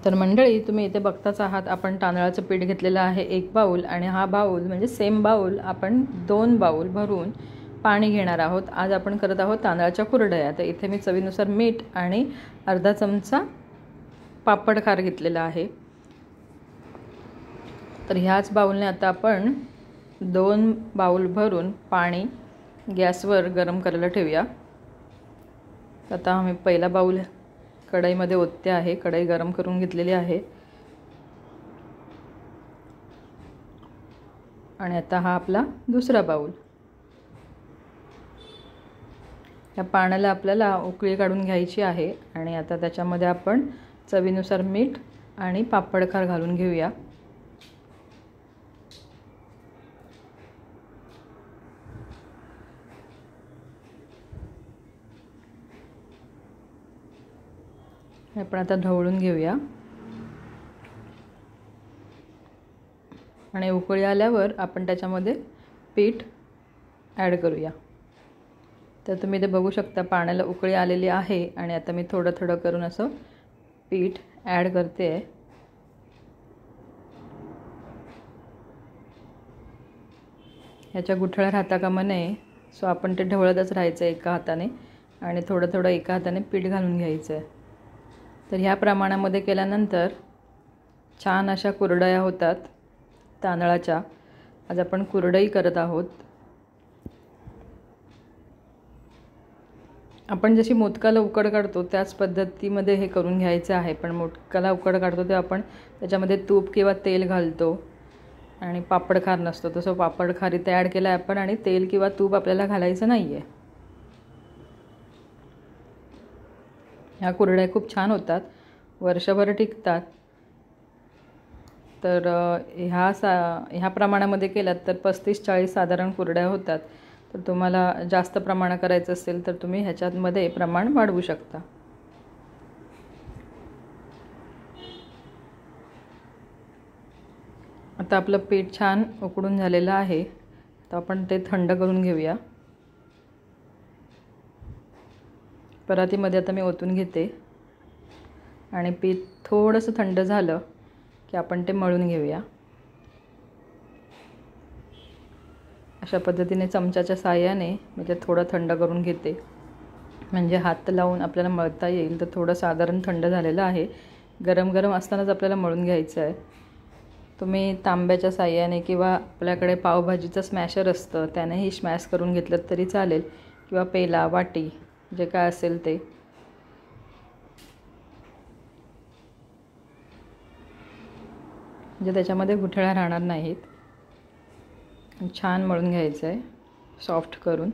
तर मंडळी, तुम्ही इथे बघताच आहात, आपण तांदळाचं पीठ घेतलेलं आहे 1 बाऊल, आणि हा बाऊल म्हणजे सेम बाऊल आपण 2 बाऊल भरून पाणी घेणार आहोत. आज आपण करत आहोत तांदळाच्या कुरडया. तर इथे मी चवीनुसार मीठ आणि अर्धा चमचा पापड खार घेतलेला आहे. तर ह्याच बाऊलने आता आपण 2 बाऊल भरून पाणी गॅसवर गरम करायला ठेवूया. आता आम्ही पहिला बाऊल कढईमध्ये ओतते आहे. कढई गरम करून घेतलेली आहे. आणि आता हा आपला दुसरा बाऊल. या पाण्याला आपल्याला उकळी काढून घ्यायची आहे. आणि आता त्याच्यामध्ये आपण चवीनुसार मीठ आणि पापड खार घालून घेऊया. आपण आता ढवळून घेऊया. आणि उकळी आल्यावर आपण त्याच्यामध्ये पीठ ॲड करूया. तर तुम्ही ते बघू शकता, पाण्याला उकळी आलेली आहे. आणि आता मी थोडं थोडं करून असं पीठ ॲड करते आहे. ह्याच्या गुठळ्या राहता कामा नये. सो आपण ते ढवळतच राहायचं एका हाताने, आणि थोडं थोडं एका हाताने पीठ घालून घ्यायचं आहे. तर ह्या प्रमाणामध्ये केल्यानंतर छान अशा कुरडया होतात तांदळाच्या. आज आपण कुरडई करत आहोत. आपण जशी मोदकाला उकड काढतो त्याच पद्धतीमध्ये हे करून घ्यायचं आहे. पण मोदकाला उकड काढतो तेव्हा आपण त्याच्यामध्ये तूप किंवा तेल घालतो आणि पापड खार नसतो. तसं पापड खार इथे ॲड केला आहे आपण, आणि तेल किंवा तूप आपल्याला घालायचं नाही आहे. ह्या कुरडया खूप छान होतात, वर्षभर टिकतात. तर ह्या प्रमाणामध्ये केलात तर 35-40 साधारण कुरडया होतात. तर तुम्हाला जास्त प्रमाण करायचं असेल तर तुम्ही ह्याच्यामध्ये प्रमाण वाढवू शकता. आता आपलं पीठ छान उकडून झालेलं आहे. तर आपण ते थंड करून घेऊया. परातीमध्ये आता मी ओतून घेते. आणि पीठ थोडंसं थंड झालं की आपण ते मळून घेऊया. अशा पद्धतीने चमच्याच्या साहाय्याने मी ते थोडं थंड करून घेते, म्हणजे हात लावून आपल्याला मळता येईल. तर थोडं साधारण थंड झालेलं आहे. गरम गरम असतानाच आपल्याला मळून घ्यायचं आहे. तुम्ही तांब्याच्या साहाय्याने किंवा आपल्याकडे पावभाजीचं स्मॅशर असतं त्यानेही स्मॅश करून घेतलं तरी चालेल, किंवा पेला, वाटी, जे काय असेल ते. म्हणजे त्याच्यामध्ये गुठळ्या राहणार नाहीत. छान मळून घ्यायचं आहे, सॉफ्ट करून.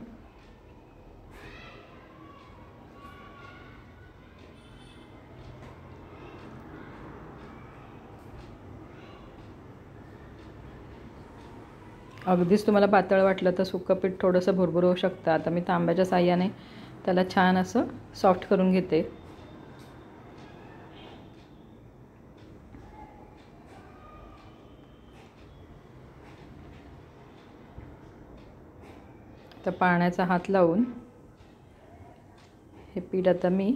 अगदीच तुम्हाला पातळ वाटलं तर सुक्कं पीठ थोडंसं भुरभुरवू शकता. आता मी तांब्याच्या साहाय्याने त्याला छान असं सॉफ्ट करून घेते. तर पाण्याचा हात लावून हे पीठ आता मी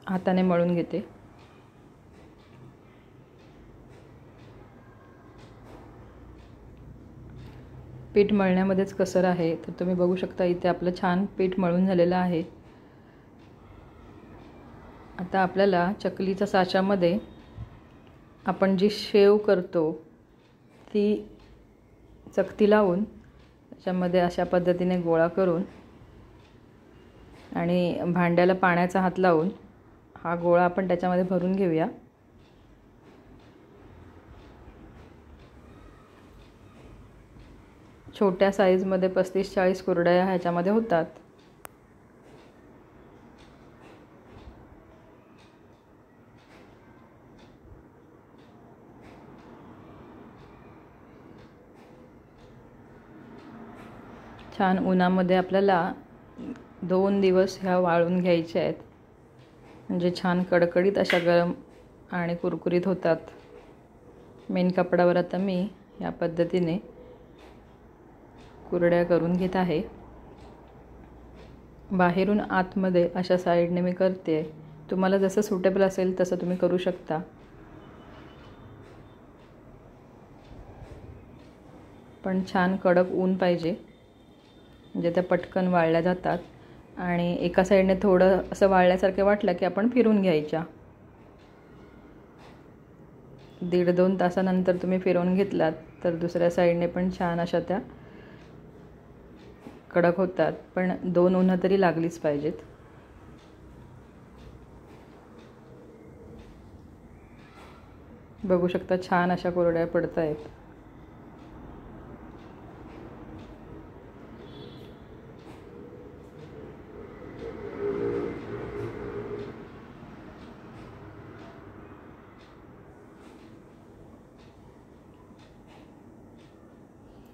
हाताने मळून घेते. पीठ मळण्यामध्येच कसर आहे. तर तुम्ही बघू शकता इथे आपलं छान पीठ मळून झालेलं आहे. आता आपल्याला चकलीच्या साच्यामध्ये आपण जी शेव करतो ती चकती लावून त्याच्यामध्ये अशा पद्धतीने गोळा करून आणि भांड्याला पाण्याचा हात लावून हा गोळा आपण त्याच्यामध्ये भरून घेऊया. छोट्या साईजमध्ये 35-40 कुरडया ह्याच्यामध्ये होतात. छान उन्हामध्ये आपल्याला 2 दिवस ह्या वाळून घ्यायच्या आहेत, म्हणजे छान कडकडीत अशा गरम आणि कुरकुरीत होतात. मेन कपड्यावर आता मी या पद्धतीने कुरड्या करून घेत आहे. बाहेरून आतमध्ये अशा साईडने मी करते. तुम्हाला जसं सुटेबल असेल तसं तुम्ही करू शकता. पण छान कडक ऊन पाहिजे, म्हणजे त्या पटकन वाळल्या जातात. आणि एका साईडने थोडं असं वाळल्यासारखं वाटलं की आपण फिरून घ्यायच्या. 1.5-2 तासानंतर तुम्ही फिरवून घेतलात तर दुसऱ्या साईडने पण छान अशा त्या कडक होतात. पण 2 उन्हं तरी लागलीच पाहिजेत. बघू शकता छान अशा कुरड्या पडत आहेत.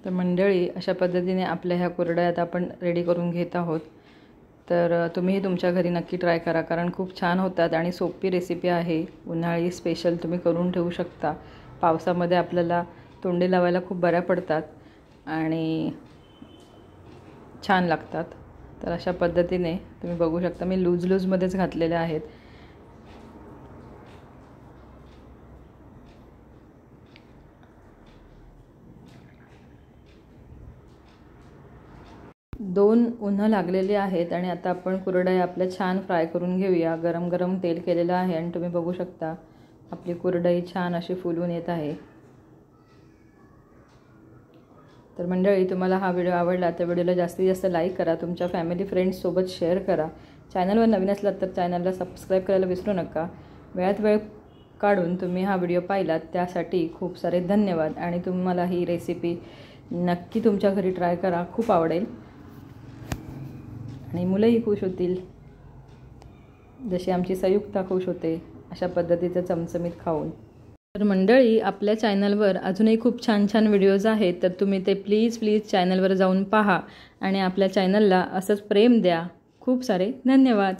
तर मंडळी, अशा पद्धतीने आपल्या ह्या कुरड्या आता आपण रेडी करून घेत आहोत. तर तुम्हीही तुमच्या घरी नक्की ट्राय करा, कारण खूप छान होतात आणि सोपी रेसिपी आहे. उन्हाळी स्पेशल तुम्ही करून ठेवू शकता. पावसामध्ये आपल्याला तोंडी लावायला खूप बऱ्या पडतात आणि छान लागतात. तर अशा पद्धतीने तुम्ही बघू शकता, मी लूजमध्येच घातलेल्या आहेत. दोन उन्हं लागलेली आहेत आणि आता आपण कुरडया आपल्या छान फ्राय करून घेऊया. गरम गरम तेल केलेलं आहे आणि तुम्ही बघू शकता आपली कुरडई छान अशी फुलून येत आहे. तर मंडळी, तुम्हाला हा व्हिडिओ आवडला तर व्हिडिओला जास्तीत जास्त लाईक करा, तुमच्या फॅमिली फ्रेंड्ससोबत शेअर करा. चॅनलवर नवीन असलात तर चॅनलला सबस्क्राईब करायला विसरू नका. वेळात वेळ काढून तुम्ही हा व्हिडिओ पाहिलात त्यासाठी खूप सारे धन्यवाद. आणि तुम्हाला ही रेसिपी नक्की तुमच्या घरी ट्राय करा, खूप आवडेल आणि मुलंही खुश होतील, जशी आमची संयुक्ता खुश होते अशा पद्धतीचं चमचमीत खाऊन. तर मंडळी, आपल्या चॅनलवर अजूनही खूप छान छान व्हिडिओज आहेत, तर तुम्ही ते प्लीज चॅनलवर जाऊन पहा आणि आपल्या चॅनलला असंच प्रेम द्या. खूप सारे धन्यवाद.